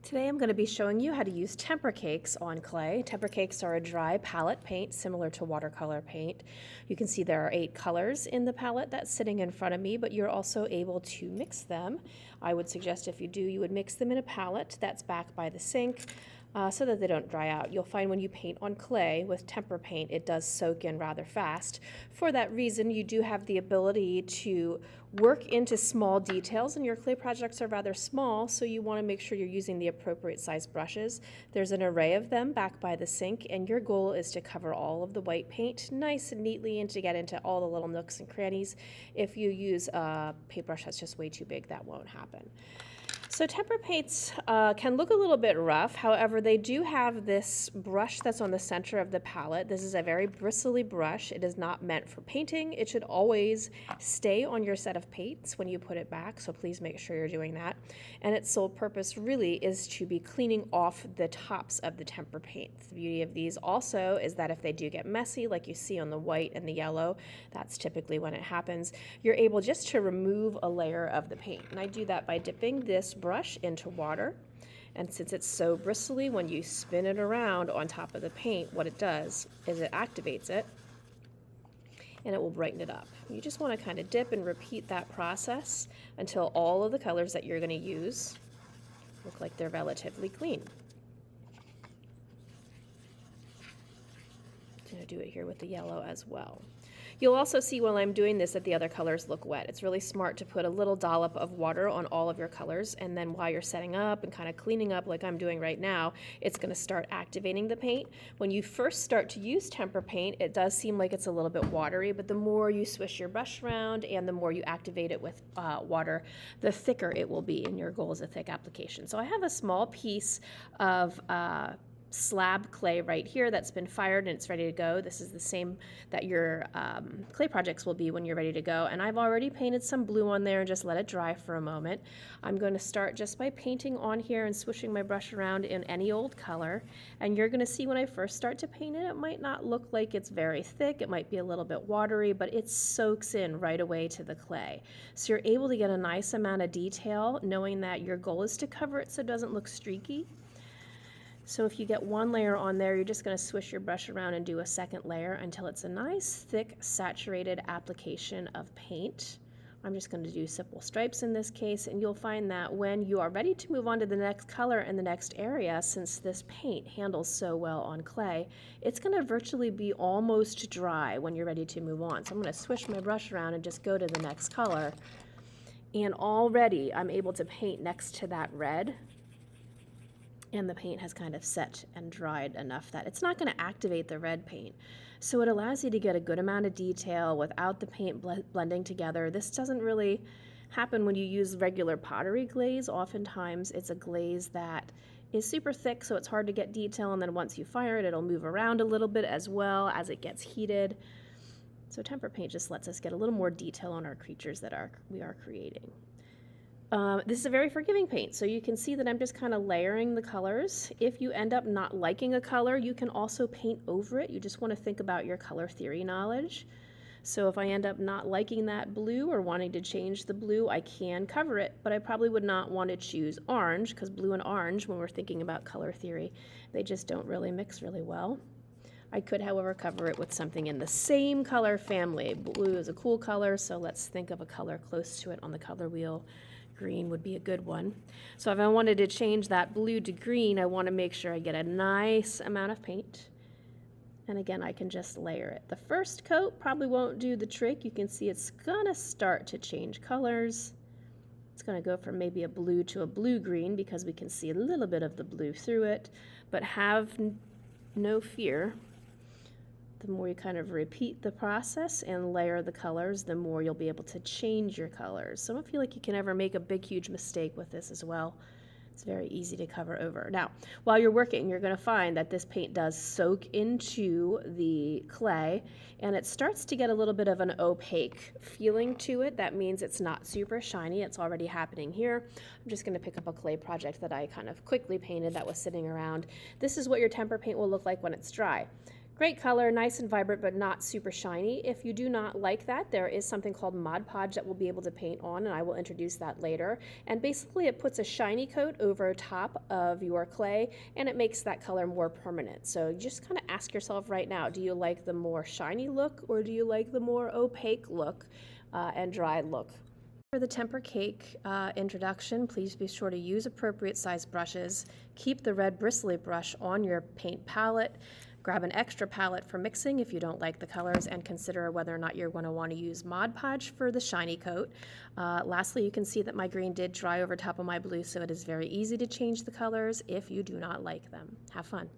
Today I'm going to be showing you how to use tempera cakes on clay. Tempera cakes are a dry palette paint similar to watercolor paint. You can see there are 8 colors in the palette that's sitting in front of me, but you're also able to mix them. I would suggest if you do, you would mix them in a palette that's back by the sink so that they don't dry out. You'll find when you paint on clay with tempera paint, it does soak in rather fast. For that reason, you do have the ability to work into small details, and your clay projects are rather small, so you want to make sure you're using the appropriate size brushes. There's an array of them back by the sink, and your goal is to cover all of the white paint nice and neatly and to get into all the little nooks and crannies. If you use a paintbrush that's just way too big, that won't happen. So tempera paints can look a little bit rough. However, they do have this brush that's on the center of the palette. This is a very bristly brush. It is not meant for painting. It should always stay on your set of paints when you put it back, so please make sure you're doing that. And its sole purpose really is to be cleaning off the tops of the tempera paints. The beauty of these also is that if they do get messy, like you see on the white and the yellow, that's typically when it happens, you're able just to remove a layer of the paint. And I do that by dipping this brush into water, and since it's so bristly, when you spin it around on top of the paint, what it does is it activates it and it will brighten it up. You just want to kind of dip and repeat that process until all of the colors that you're going to use look like they're relatively clean. I'm going to do it here with the yellow as well. You'll also see while I'm doing this that the other colors look wet. It's really smart to put a little dollop of water on all of your colors, and then while you're setting up and kind of cleaning up like I'm doing right now, it's going to start activating the paint. When you first start to use tempera paint, it does seem like it's a little bit watery, but the more you swish your brush around and the more you activate it with water, the thicker it will be, and your goal is a thick application. So I have a small piece of slab clay right here that's been fired and it's ready to go. This is the same that your clay projects will be when you're ready to go, and I've already painted some blue on there and just let it dry for a moment. I'm going to start just by painting on here and swishing my brush around in any old color, and you're going to see when I first start to paint it, it might not look like it's very thick, it might be a little bit watery, but it soaks in right away to the clay. So you're able to get a nice amount of detail knowing that your goal is to cover it so it doesn't look streaky. So if you get one layer on there, you're just going to swish your brush around and do a second layer until it's a nice, thick, saturated application of paint. I'm just going to do simple stripes in this case, and you'll find that when you are ready to move on to the next color and the next area, since this paint handles so well on clay, it's going to virtually be almost dry when you're ready to move on. So I'm going to swish my brush around and just go to the next color, and already I'm able to paint next to that red. And the paint has kind of set and dried enough that it's not going to activate the red paint. So it allows you to get a good amount of detail without the paint blending together. This doesn't really happen when you use regular pottery glaze. Oftentimes it's a glaze that is super thick, so it's hard to get detail, and then once you fire it, it'll move around a little bit as well as it gets heated. So tempera paint just lets us get a little more detail on our creatures that we are creating. This is a very forgiving paint, so you can see that I'm just kind of layering the colors. If you end up not liking a color, you can also paint over it. You just want to think about your color theory knowledge. So if I end up not liking that blue or wanting to change the blue, I can cover it, but I probably would not want to choose orange, because blue and orange, when we're thinking about color theory, they just don't really mix really well. I could, however, cover it with something in the same color family. Blue is a cool color, so let's think of a color close to it on the color wheel. Green would be a good one. So if I wanted to change that blue to green, I want to make sure I get a nice amount of paint. And again, I can just layer it. The first coat probably won't do the trick. You can see it's going to start to change colors. It's going to go from maybe a blue to a blue-green because we can see a little bit of the blue through it. But have no fear. The more you kind of repeat the process and layer the colors, the more you'll be able to change your colors. So I don't feel like you can ever make a big, huge mistake with this as well. It's very easy to cover over. Now, while you're working, you're going to find that this paint does soak into the clay, and it starts to get a little bit of an opaque feeling to it. That means it's not super shiny. It's already happening here. I'm just going to pick up a clay project that I kind of quickly painted that was sitting around. This is what your tempera paint will look like when it's dry. Great color, nice and vibrant, but not super shiny. If you do not like that, there is something called Mod Podge that we'll be able to paint on, and I will introduce that later. And basically it puts a shiny coat over top of your clay, and it makes that color more permanent. So you just kind of ask yourself right now, do you like the more shiny look, or do you like the more opaque look and dry look? For the Tempera cake introduction, please be sure to use appropriate size brushes. Keep the red bristly brush on your paint palette. Grab an extra palette for mixing if you don't like the colors, and consider whether or not you're going to want to use Mod Podge for the shiny coat. Lastly, you can see that my green did dry over top of my blue, so it is very easy to change the colors if you do not like them. Have fun.